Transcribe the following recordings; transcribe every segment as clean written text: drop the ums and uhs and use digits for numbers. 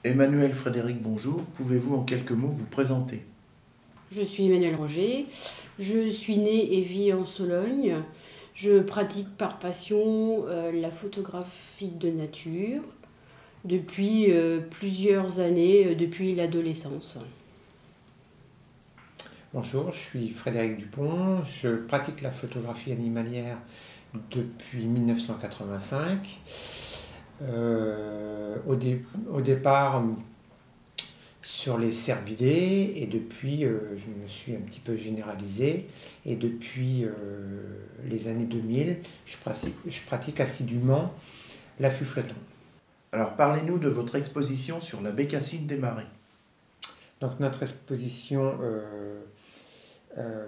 Emmanuel Frédéric, bonjour. Pouvez-vous en quelques mots vous présenter? Je suis Emmanuel Roger, je suis née et vis en Sologne. Je pratique par passion la photographie de nature depuis plusieurs années, depuis l'adolescence. Bonjour, je suis Frédéric Dupont, je pratique la photographie animalière depuis 1985. Au départ sur les cervidés et depuis je me suis un petit peu généralisé et depuis les années 2000 je pratique assidûment l'affût flottant. Alors parlez-nous de votre exposition sur la bécassine des marais. Donc notre exposition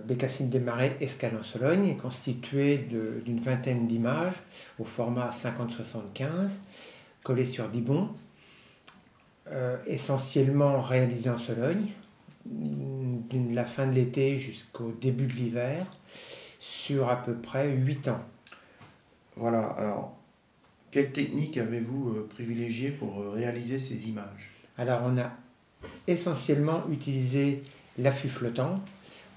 Bécassine des Marais, Escale en Sologne est constituée d'une vingtaine d'images au format 50-75, collées sur Dibond, essentiellement réalisées en Sologne, de la fin de l'été jusqu'au début de l'hiver, sur à peu près 8 ans. Voilà, alors quelle technique avez-vous privilégiée pour réaliser ces images? Alors on a essentiellement utilisé l'affût flottant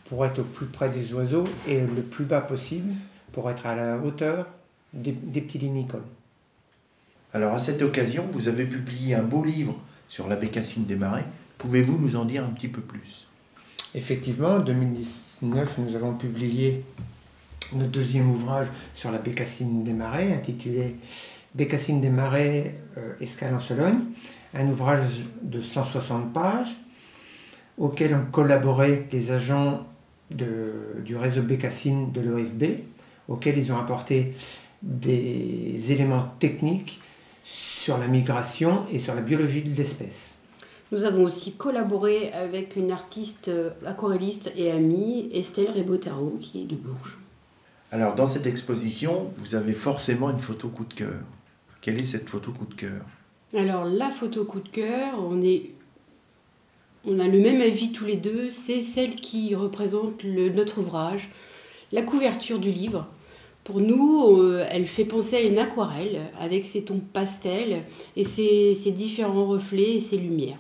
pour être au plus près des oiseaux et le plus bas possible pour être à la hauteur des petits linicoles. Alors à cette occasion, vous avez publié un beau livre sur la bécassine des marais. Pouvez-vous nous en dire un petit peu plus? Effectivement, en 2019, nous avons publié notre deuxième ouvrage sur la bécassine des marais, intitulé Bécassine des marais, Escale en Sologne, un ouvrage de 160 pages auquel ont collaboré les agents du réseau bécassine de l'OFB, auquel ils ont apporté des éléments techniques sur la migration et sur la biologie de l'espèce. Nous avons aussi collaboré avec une artiste aquarelliste et amie, Estelle Rebotaro, qui est de Bourges. Alors dans cette exposition, vous avez forcément une photo coup de cœur. Quelle est cette photo coup de cœur? Alors la photo coup de cœur, on a le même avis tous les deux, c'est celle qui représente notre ouvrage, la couverture du livre. Pour nous, elle fait penser à une aquarelle avec ses tons pastels et ses différents reflets et ses lumières.